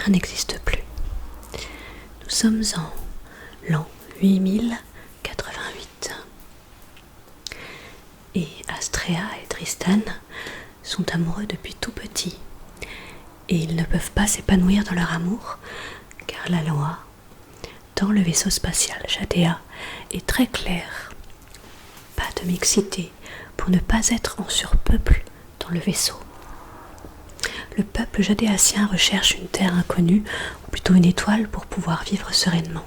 Terre n'existe plus. Nous sommes en l'an 8088. Et Astrea et Tristan sont amoureux depuis tout petit. Et ils ne peuvent pas s'épanouir dans leur amour, car la loi, dans le vaisseau spatial Jadea, est très claire. Pas de mixité pour ne pas être en surpeuple dans le vaisseau. Le peuple jadéacien recherche une terre inconnue, ou plutôt une étoile, pour pouvoir vivre sereinement.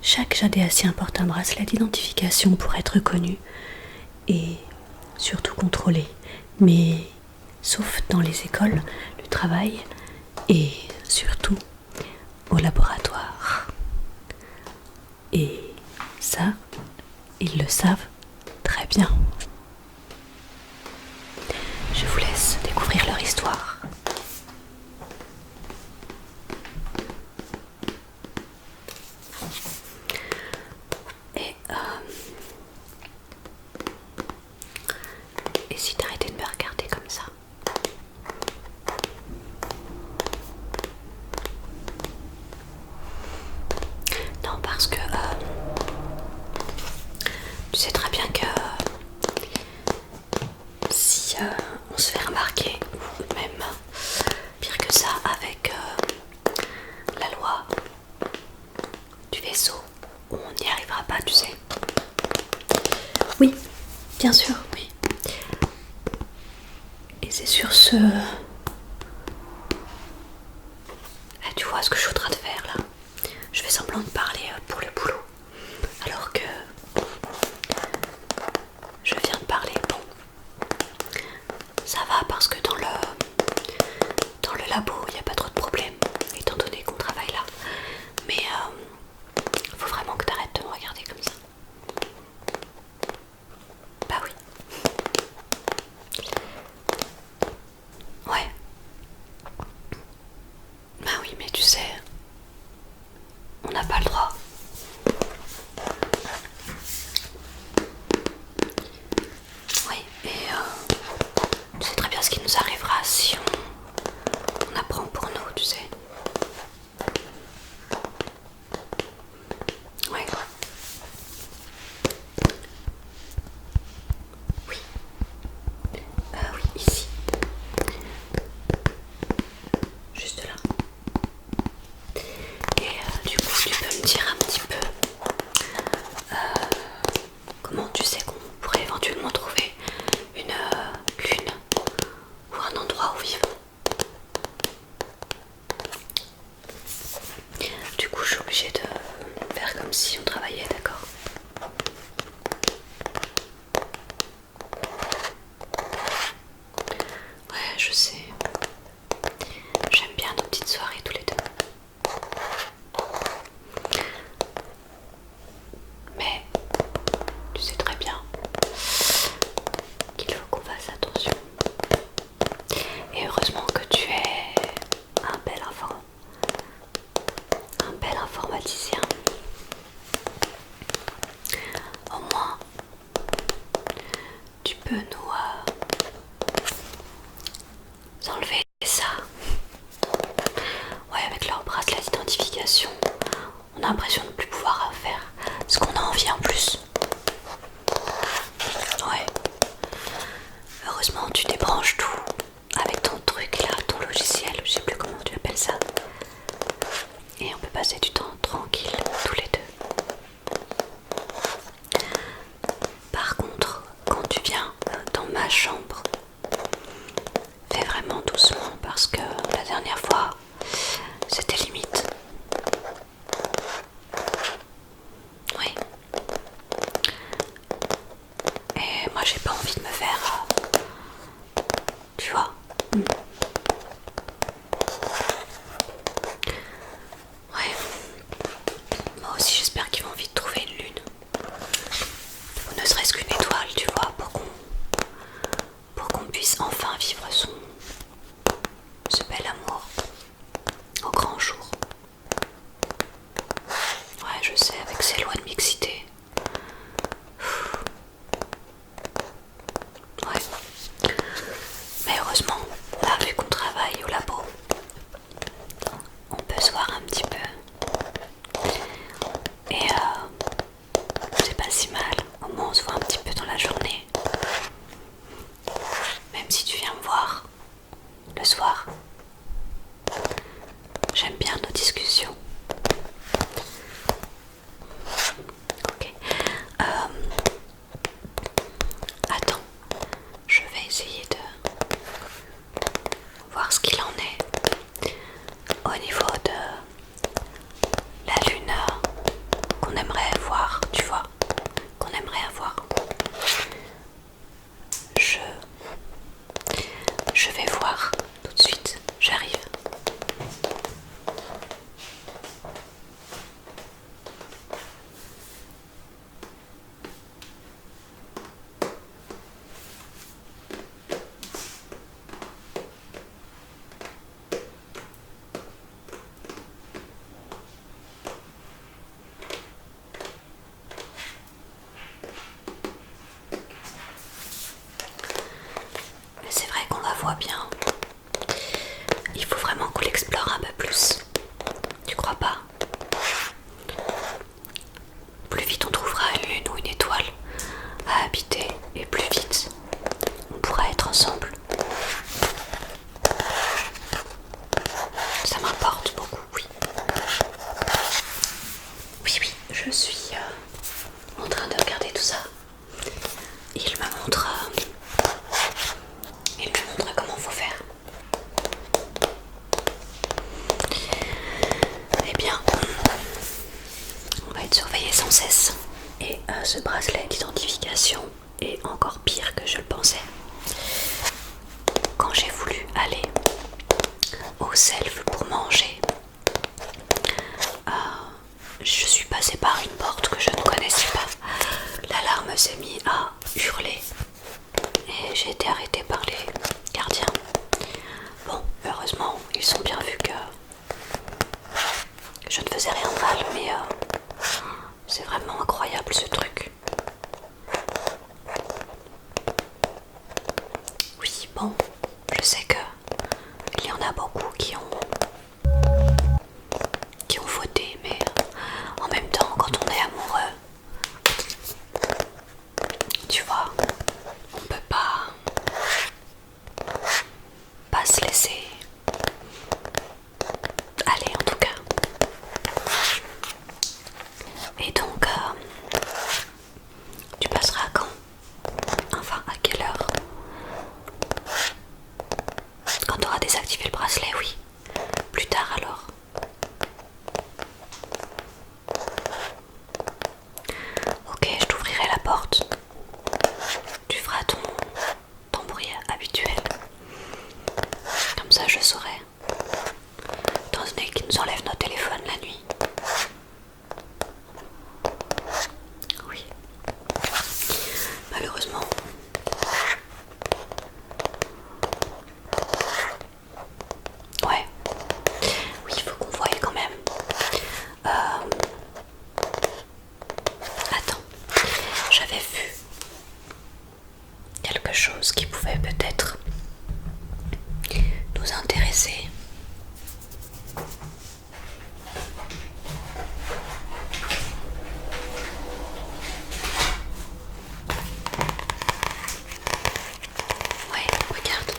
Chaque jadéacien porte un bracelet d'identification pour être connu et surtout contrôlé, mais sauf dans les écoles, le travail et surtout au laboratoire. Et ça, ils le savent très bien. Je vous laisse découvrir leur histoire. Et si t'arrêtais de me regarder comme ça? Non, parce que tu sais très bien que si on se fait remarquer, ou même pire que ça, avec la loi du vaisseau, on n'y arrivera pas, tu sais. Oui, bien sûr, oui. Et c'est sur ce... tu vois ce que je suis en train de faire là? Je fais semblant de parler pour le boulot, alors que je viens de parler. Bon, ça va parce que dans le labo, il n'y a pas trop de problèmes, étant donné qu'on travaille là. Mais faut vraiment que tu arrêtes de me regarder comme ça. Bah oui. cesse. Et ce bracelet d'identification est encore pire que je le pensais. Quand j'ai voulu aller au self pour manger, je suis passée par une porte que je ne connaissais pas. L'alarme s'est mise à hurler et j'ai été arrêtée par les gardiens. Bon, heureusement, ils ont bien vu que je ne faisais rien de mal, mais c'est vraiment incroyable ce truc. Oui, bon, je sais que il y en a beaucoup qui ont voté, mais en même temps, quand on est amoureux, tu vois, on peut pas se laisser aller en tout cas. Et donc, tu passeras quand? Enfin, à quelle heure? Quand tu auras désactivé le bracelet, oui. Plus tard alors. Ok, je t'ouvrirai la porte. Tu feras ton bruit habituel. Comme ça, je saurai. Étant donné qu'ils nous enlèvent nos téléphones la nuit. Oui. Malheureusement. Ouais. Oui, il faut qu'on voie quand même. Attends. J'avais vu quelque chose qui pouvait peut-être nous intéresser. Ouais, regarde.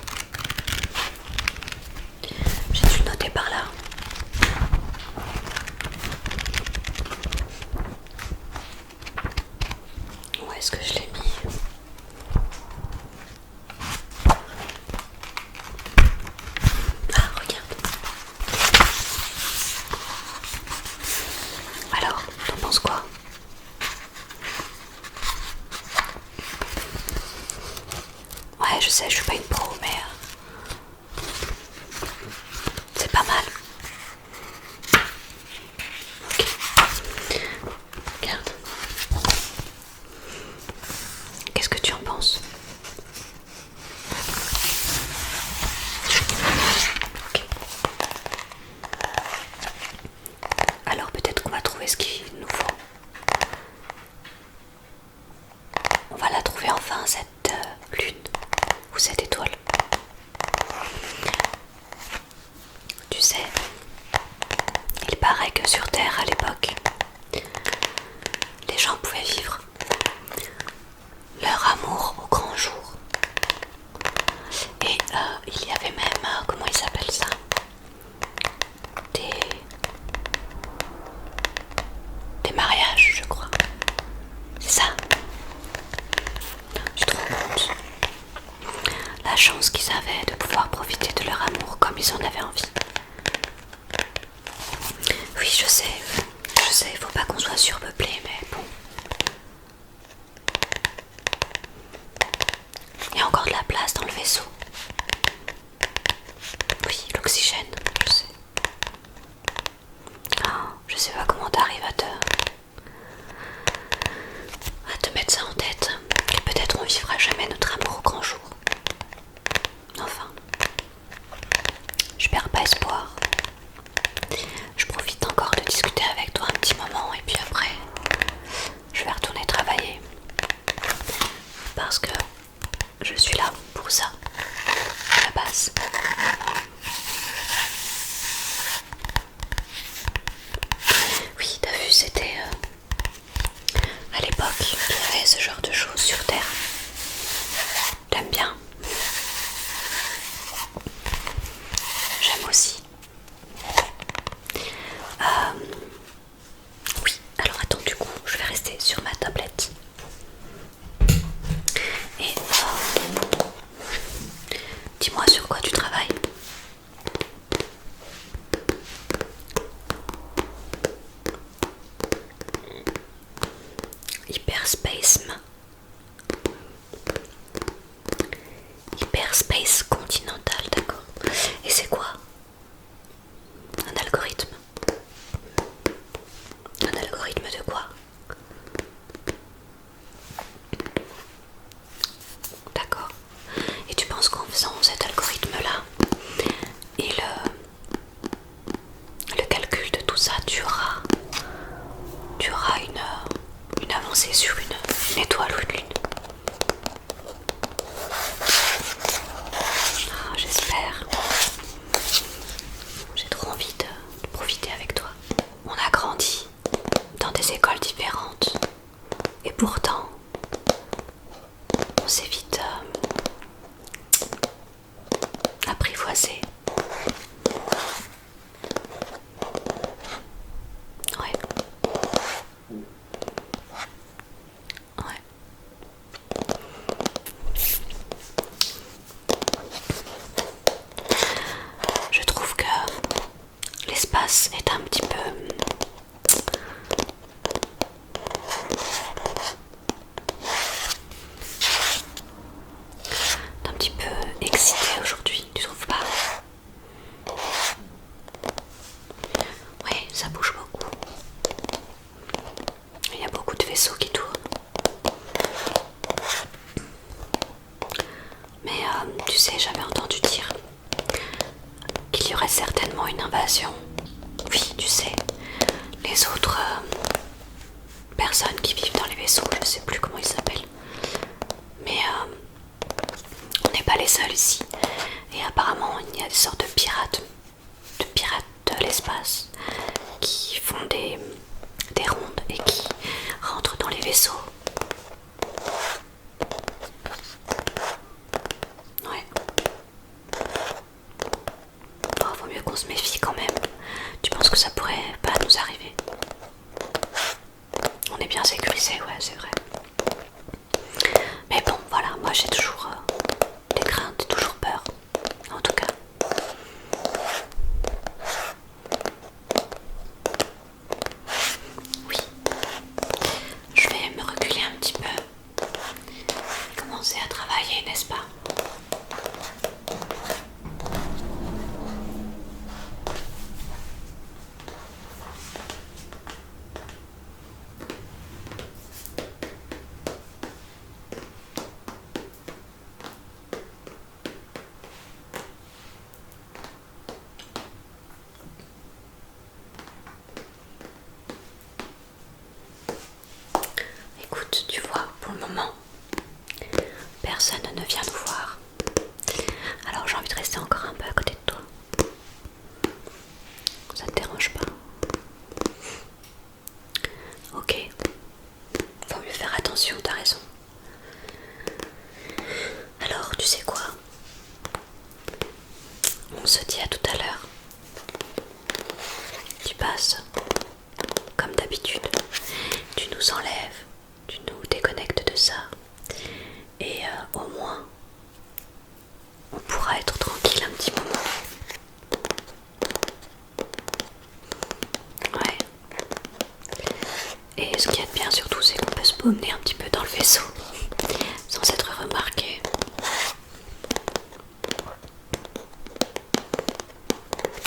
J'ai dû le noter par là. Où est-ce que je l'ai mis? Ah, regarde. Alors, t'en penses quoi? Ouais, je sais, je suis pas une pro, mais c'est pas mal. Ok. Regarde. Qu'est-ce que tu en penses? Ok. Alors peut-être qu'on va trouver ce qu'il nous faut. On va la trouver enfin, cette lune ou cette étoile. Tu sais, il paraît que sur Terre à l'époque, les gens pouvaient vivre leur amour au grand jour. Et il y avait même, comment ils appellent ça? Des mariages, je crois. C'est ça? Tu te rends compte? La chance qu'ils avaient de pouvoir profiter de leur amour comme ils en avaient envie. Oui, je sais, il faut pas qu'on soit surpeuplé, mais bon. Il y a encore de la place dans le vaisseau. Oui, l'oxygène, je sais. Oh, je sais pas comment t'arrives à te mettre ça en tête. Que peut-être on vivra jamais notre amour au grand jour. Enfin, je perds pas espoir. Je profite encore de discuter avec toi un petit moment et puis après, l'espace est un petit peu... excité aujourd'hui, tu trouves pas? Oui, ça bouge beaucoup. Il y a beaucoup de vaisseaux qui tournent. Mais tu sais, j'avais entendu dire qu'il y aurait certainement une invasion. Oui, tu sais, les autres personnes qui vivent dans les vaisseaux, je sais plus comment ils s'appellent. Mais on n'est pas les seuls ici. Et apparemment, il y a des sortes de pirates de l'espace qui font des rondes et qui rentrent dans les vaisseaux. Ouais. Oh, vaut mieux qu'on se méfie quand même. Tu penses que ça pourrait pas nous arriver? On est bien sécurisé, ouais, c'est vrai. Mais bon, voilà, moi j'ai toujours des craintes, toujours peur, en tout cas. Oui, je vais me reculer un petit peu, commencer à travailler, n'est-ce pas? Écoute, tu vois, pour le moment, personne ne vient nous voir. Alors j'ai envie de rester encore un peu à côté de toi. Ça te dérange pas? Ok. Faut mieux faire attention, t'as raison. Alors, tu sais quoi? On se dit à tout à l'heure. Tu passes, comme d'habitude. Tu nous enlèves, tu nous déconnectes de ça. Et au moins, on pourra être tranquille un petit moment. Ouais. Et ce qu'il y a de bien surtout, c'est qu'on peut se promener un petit peu dans le vaisseau sans être remarqué.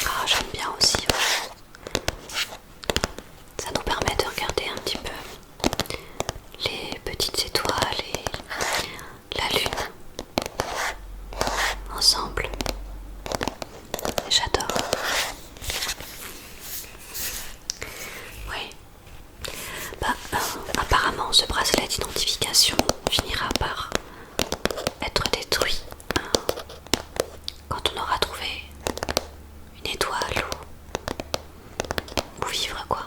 Ah, j'aime bien aussi. Ouais. Ça nous permet de regarder un petit peu les petites étoiles et la lune ensemble. J'adore. Oui. Bah, apparemment, ce bracelet d'identification finira par être détruit quand on aura trouvé une étoile ou vivre quoi.